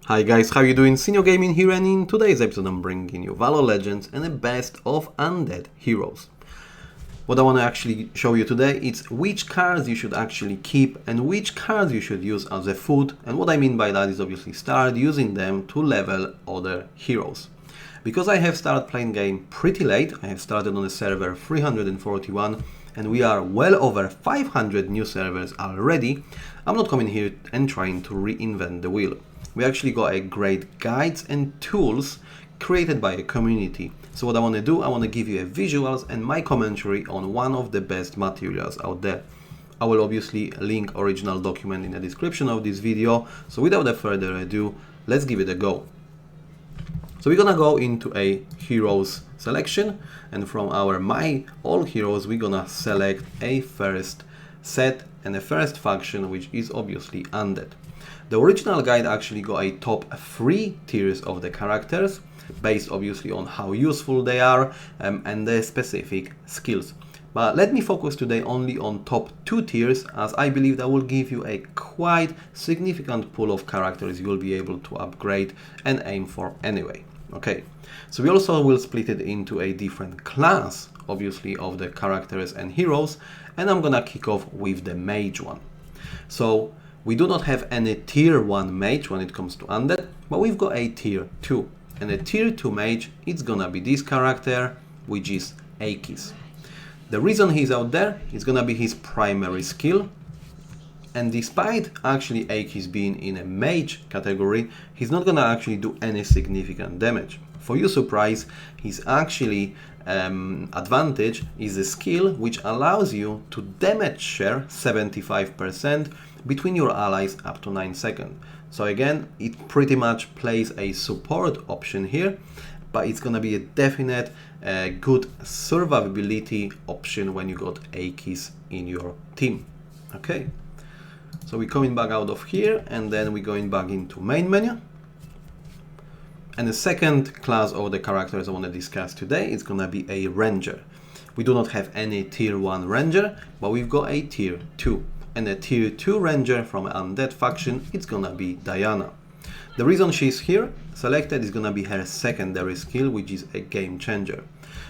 Hi guys, how you doing? Senior Gaming here, and in today's episode I'm bringing you Valor Legends and a best of Undead heroes. What I want to actually show you today is which cards you should actually keep and which cards you should use as a food, and what I mean by that is obviously start using them to level other heroes. Because I have started playing game pretty late, I have started on a server 341 and we are well over 500 new servers already. I'm not coming here and trying to reinvent the wheel. We actually got a great guides and tools created by a community. So what I want to do, I want to give you a visuals and my commentary on one of the best materials out there. I will obviously link original document in the description of this video. So without further ado, let's give it a go. So we're gonna go into a heroes selection, and from our my all heroes we're gonna select a first set and a first faction, which is obviously Undead. The original guide actually got a top 3 tiers of the characters, based obviously on how useful they are and their specific skills. But let me focus today only on top 2 tiers, as I believe that will give you a quite significant pool of characters you will be able to upgrade and aim for anyway. Okay, so we also will split it into a different class, obviously, of the characters and heroes, and I'm gonna kick off with the Mage one. So we do not have any tier 1 mage when it comes to Undead, but we've got a tier 2. And a tier 2 mage, it's gonna be this character, which is Akis. The reason he's out there is gonna be his primary skill. And despite actually Akis being in a mage category, he's not gonna actually do any significant damage. For your surprise, his actually advantage is a skill which allows you to damage share 75% between your allies up to 9 seconds. So again, it pretty much plays a support option here, but it's gonna be a definite good survivability option when you got Akis in your team. Okay, so we're coming back out of here and then we're going back into main menu. And the second class of the characters I want to discuss today is gonna be a ranger. We do not have any tier 1 ranger, but we've got a tier 2. And a tier 2 ranger from Undead faction, it's gonna be Diana. The reason she's here selected is gonna be her secondary skill, which is a game changer.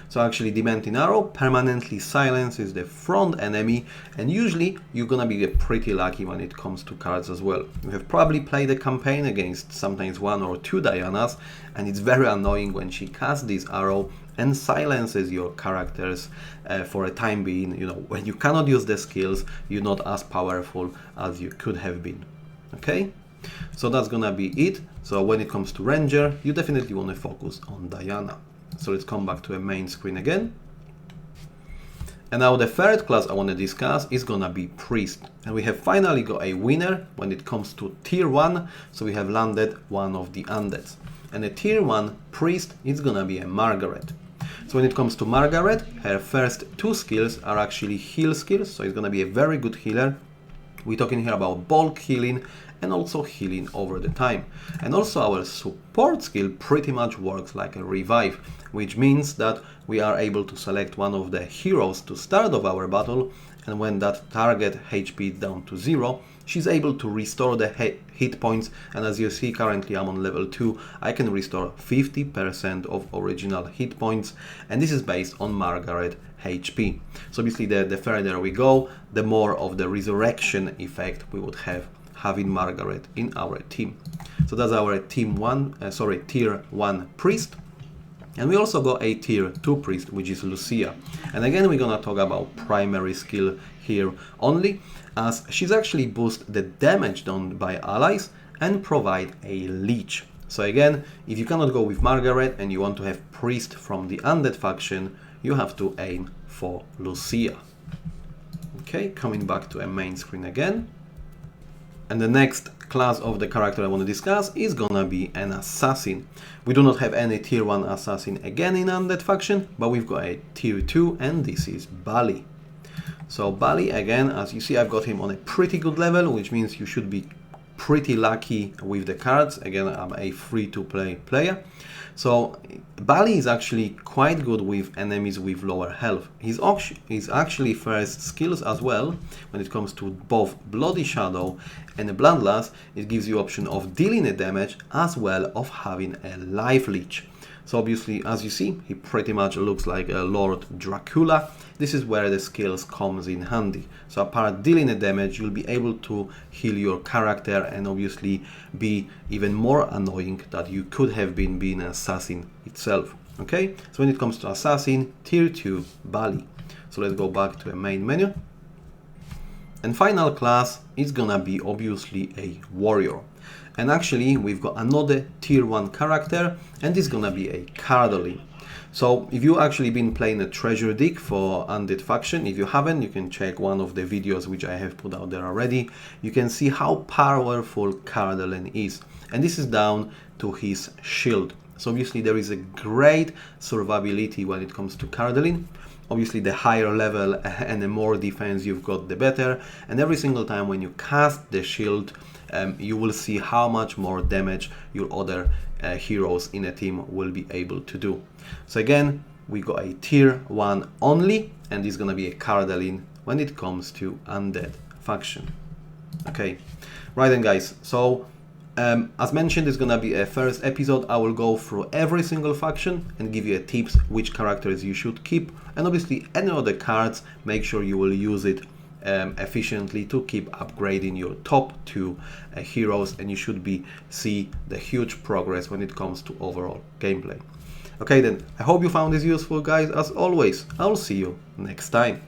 So actually Dementing Arrow permanently silences the front enemy, and usually you're gonna be pretty lucky when it comes to cards as well. You have probably played a campaign against sometimes 1 or 2 Dianas, and it's very annoying when she casts this arrow and silences your characters for a time being. You know, when you cannot use the skills, you're not as powerful as you could have been. Okay, so that's gonna be it. So when it comes to ranger, you definitely want to focus on Diana. So let's come back to a main screen again. And now the third class I want to discuss is gonna be priest. And we have finally got a winner when it comes to tier 1. So we have landed one of the Undeads. And a tier 1 priest is gonna be a Margaret. So when it comes to Margaret, her first 2 skills are actually heal skills. So it's gonna be a very good healer. We're talking here about bulk healing and also healing over the time. And also our support skill pretty much works like a revive, which means that we are able to select one of the heroes to start of our battle, and when that target HP is down to 0, she's able to restore the hit points. And as you see, currently I'm on level 2, I can restore 50% of original hit points, and this is based on Margaret HP. So obviously the further we go, the more of the resurrection effect we would have having Margaret in our team. So that's our tier 1 priest. And we also got a tier 2 priest, which is Lucia. And again, we're gonna talk about primary skill here only, as she's actually boost the damage done by allies and provide a leech. So again, if you cannot go with Margaret and you want to have priest from the Undead faction, you have to aim for Lucia. Okay, coming back to a main screen again. And the next class of the character I want to discuss is gonna be an assassin. We do not have any tier 1 assassin again in Undead faction, but we've got a tier 2, and this is Bali. So Bali, again, as you see, I've got him on a pretty good level, which means you should be pretty lucky with the cards. Again, I'm a free-to-play player. So Bali is actually quite good with enemies with lower health. His actually first skills as well, when it comes to both Bloody Shadow and a Bloodlust, it gives you option of dealing a damage as well of having a life leech. So obviously, as you see, he pretty much looks like a Lord Dracula. This is where the skills comes in handy. So apart dealing a damage, you'll be able to heal your character and obviously be even more annoying that you could have been being an assassin itself. Okay, so when it comes to assassin, tier 2 Bali. So let's go back to the main menu. And final class is gonna be obviously a warrior. And actually we've got another tier 1 character, and this is gonna be a Cardali. So if you actually been playing a treasure dig for Undead faction, if you haven't, you can check one of the videos which I have put out there already. You can see how powerful Cardali is, and this is down to his shield. So obviously there is a great survivability when it comes to Cardali. Obviously the higher level and the more defense you've got, the better. And every single time when you cast the shield, you will see how much more damage your other heroes in a team will be able to do. So again, we got a tier 1 only, and this is gonna be a Cardali when it comes to Undead faction. Okay, right then guys, so as mentioned, it's gonna be a first episode. I will go through every single faction and give you a tips which characters you should keep, and obviously any other cards, make sure you will use it efficiently to keep upgrading your top 2 heroes, and you should see the huge progress when it comes to overall gameplay. Okay then, I hope you found this useful guys. As always, I'll see you next time.